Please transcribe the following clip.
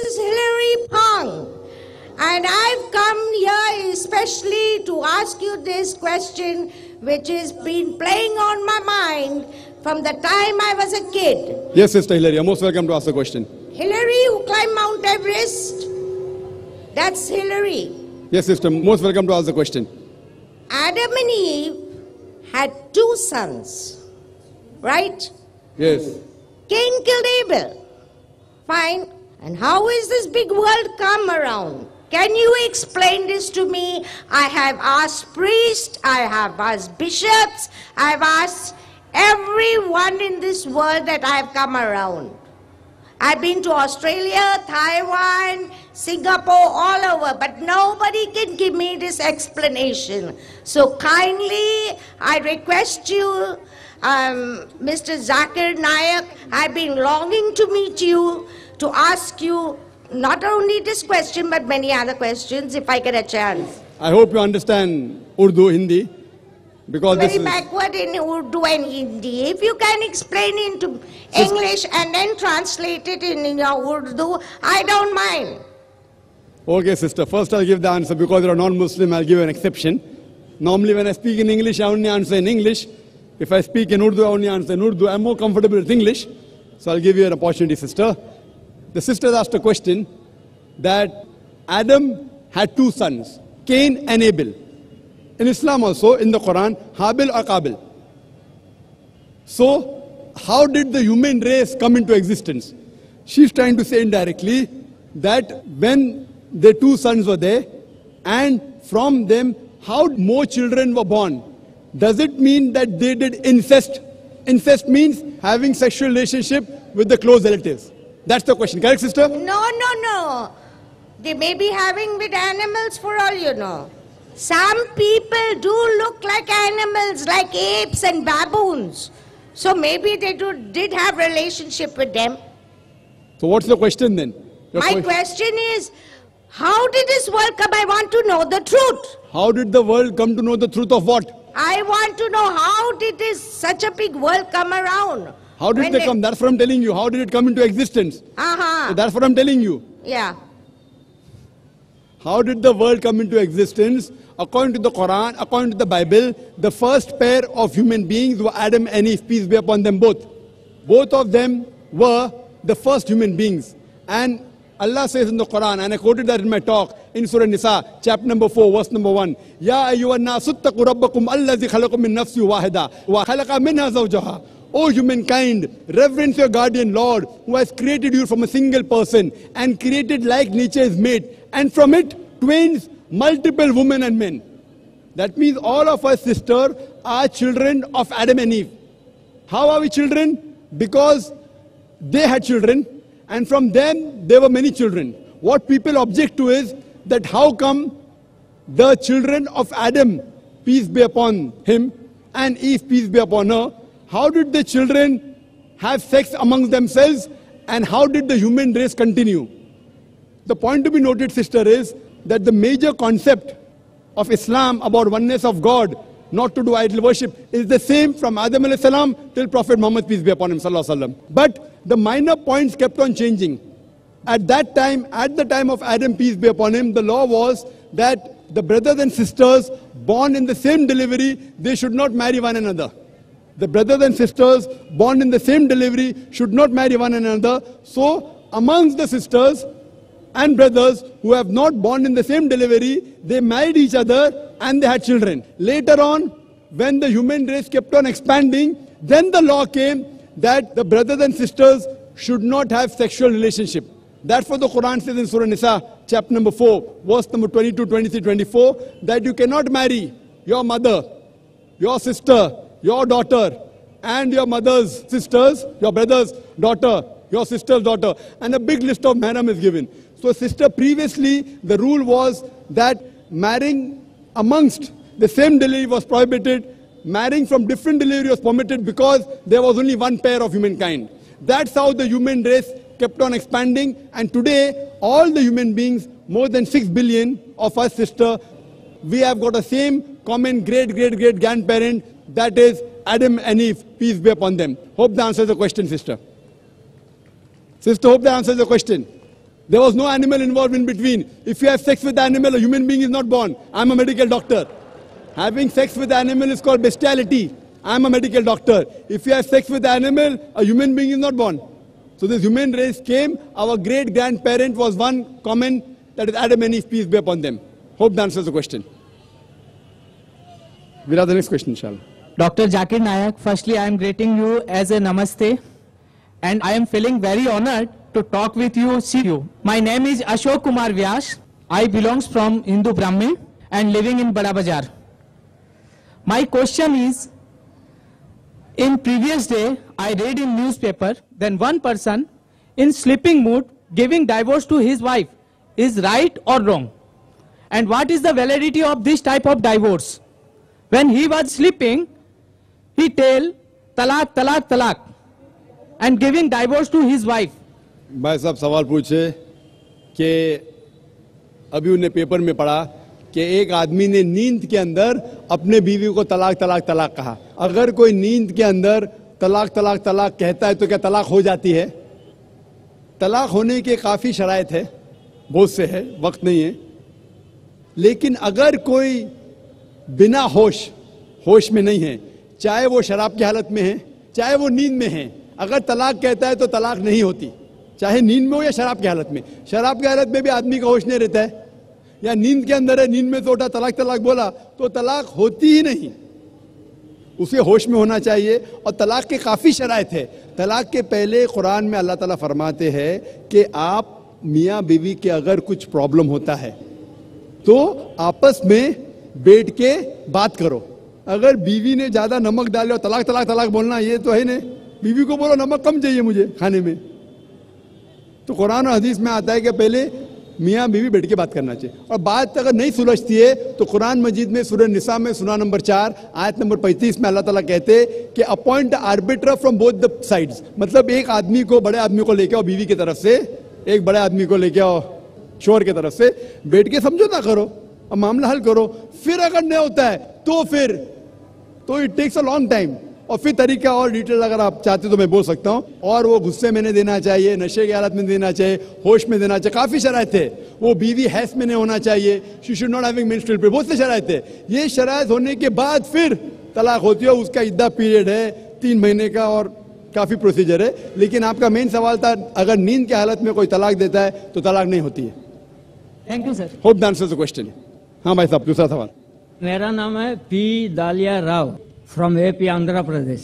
is Hilary Pang, and I've come here especially to ask you this question, which has been playing on my mind from the time I was a kid. Yes, Sister Hilary, you're most welcome to ask the question. Hilary who climbed Mount Everest, that's Hilary. Yes, Sister, most welcome to ask the question. Adam and Eve had two sons, right? Yes. Cain killed Abel. Fine. And how is this big world come around? Can you explain this to me? I have asked priests, I have asked bishops, I have asked everyone in this world that I have come around. I've been to Australia, Taiwan, Singapore, all over, but nobody can give me this explanation. So kindly, I request you, Mr. Zakir Naik, I've been longing to meet you, to ask you not only this question, but many other questions, if I get a chance. I hope you understand Urdu, Hindi, because Very this is... backward in Urdu and Hindi. If you can explain into English and then translate it in your Urdu, I don't mind. Okay, Sister, first I'll give the answer. Because you're a non-Muslim, I'll give an exception. Normally when I speak in English, I only answer in English. If I speak in Urdu, I only answer in Urdu. I'm more comfortable with English, so I'll give you an opportunity, Sister. The sister asked a question that Adam had two sons, Cain and Abel. In Islam also, in the Quran, Habil or Qabil. So, how did the human race come into existence? She's trying to say indirectly that when the two sons were there, and from them, how more children were born? Does it mean that they did incest? Incest means having sexual relationship with the close relatives. That's the question. Correct, sister? No. They may be having with animals for all you know. Some people do look like animals, like apes and baboons. So maybe they did have relationship with them. So what's the question then? My question is, how did this world come? I want to know the truth. How did the world come to know the truth of what? I want to know how did such a big world come around? How did they come? That's what I'm telling you. How did it come into existence? So that's what I'm telling you. Yeah. How did the world come into existence? According to the Quran, according to the Bible, the first pair of human beings were Adam and Eve, peace be upon them both. Both of them were the first human beings. And Allah says in the Quran, and I quoted that in my talk, in Surah Nisa, chapter number 4, verse number 1, Ya ayyuhan nasu ttaqu rabbakum allazi khalaqakum min nafsin wahida wa khalaqa minha zawjaha. O humankind, reverence your guardian Lord, who has created you from a single person and created like nature is made, and from it twins, multiple women and men. That means all of us, sister, are children of Adam and Eve. How are we children? Because they had children, and from them there were many children. What people object to is that how come the children of Adam, peace be upon him, and Eve, peace be upon her, how did the children have sex amongst themselves, and how did the human race continue? The point to be noted, sister, is that the major concept of Islam about oneness of God, not to do idol worship, is the same from Adam alayhi salam till Prophet Muhammad, peace be upon him, sallallahu alaihi wasallam. But the minor points kept on changing. At that time, at the time of Adam, peace be upon him, the law was that the brothers and sisters born in the same delivery, they should not marry one another. The brothers and sisters born in the same delivery should not marry one another. So, amongst the sisters and brothers who have not born in the same delivery, they married each other and they had children. Later on, when the human race kept on expanding, then the law came that the brothers and sisters should not have sexual relationship. That's what the Quran says in Surah Nisa, chapter number 4, verse number 22, 23, 24, that you cannot marry your mother, your sister, your daughter, and your mother's sisters, your brother's daughter, your sister's daughter, and a big list of mahram is given. So, sister, previously the rule was that marrying amongst the same delivery was prohibited, marrying from different delivery was permitted because there was only one pair of humankind. That's how the human race kept on expanding, and today all the human beings, more than 6 billion of us, sister, we have got the same common great-great-great-grandparent, that is Adam and Eve, peace be upon them. Hope that answers the question, sister. Sister, hope that answers the question. There was no animal involved in between. If you have sex with the animal, a human being is not born. I'm a medical doctor. Having sex with the animal is called bestiality. I'm a medical doctor. If you have sex with the animal, a human being is not born. So this human race came. Our great-grandparent was one common, that is Adam and Eve, peace be upon them. Hope that answers the question. We'll have the next question, inshallah. Dr. Zakir Nayak, firstly I am greeting you as a namaste, and I am feeling very honored to talk with you, see you. My name is Ashok Kumar Vyas. I belongs from Hindu Brahmin and living in Bada Bazaar. My question is, in previous day I read in newspaper, then one person in sleeping mood giving divorce to his wife is right or wrong? And what is the validity of this type of divorce? When he was sleeping, he tell talak, talak, talak, and giving divorce to his wife. भाई साहब सवाल पूछे कि अभी उन्हें paper में पढ़ा कि एक आदमी ने नींद के अंदर अपने बीवी को तलाक तलाक तलाक कहा. अगर कोई नींद के अंदर तलाक तलाक तलाक कहता है तो क्या तलाक हो जाती है? तलाक होने के काफ़ी शराइत है, बहुत से है, वक्त नहीं है. लेकिन अगर कोई बिना होश में नहीं है, चाहे वो शराब की हालत में है, चाहे वो नींद में है, अगर तलाक कहता है तो तलाक नहीं होती, चाहे नींद में हो या शराब की हालत में. शराब की हालत में भी आदमी का होश नहीं रहता है, या नींद के अंदर है, नींद में तो उठा तलाक तलाक बोला, तो तलाक होती ही नहीं. उसे होश में होना चाहिए. और तलाक के काफ़ी शराइत है. तलाक के पहले कुरान में अल्लाह ताला फरमाते हैं कि आप मियाँ बीवी के अगर कुछ प्रॉब्लम होता है तो आपस में बैठ के बात करो. अगर बीवी ने ज़्यादा नमक डाले और तलाक तलाक तलाक बोलना, ये तो है नहीं. बीवी को बोलो नमक कम चाहिए मुझे खाने में. तो कुरान और हदीस में आता है कि पहले मियाँ बीवी बैठ के बात करना चाहिए. और बात अगर नहीं सुलझती है तो कुरान मजीद में सूरह निसा में सूरा नंबर 4 आयत नंबर 35 में अल्लाह ताला कहते हैं कि appoint arbiter from both the sides. मतलब एक आदमी को, बड़े आदमी को लेके आओ बीवी की तरफ से, एक बड़े आदमी को लेके आओ शोहर की तरफ से, बैठ के समझौता करो और मामला हल करो. फिर अगर नहीं होता है तो it takes a long time. और फिर तरीका और डिटेल अगर आप चाहते तो मैं बोल सकता हूँ. और वो गुस्से में नहीं देना चाहिए, नशे की हालत में देना चाहिए, होश में देना चाहिए. काफ़ी शराइत है. वो बीवी हैस में नहीं होना चाहिए. She should not having menstrual period. बहुत से शराइत है. ये शराइत होने के बाद फिर तलाक होती है. उसका इद्दा पीरियड है 3 महीने का और काफ़ी प्रोसीजर है. लेकिन आपका मेन सवाल था अगर नींद की हालत में कोई तलाक देता है तो तलाक नहीं होती है. Thank you sir. Hope the answer the question. हाँ भाई साहब, दूसरा सवाल. मेरा नाम है पी दालिया राव फ्रॉम एपी आंध्र प्रदेश.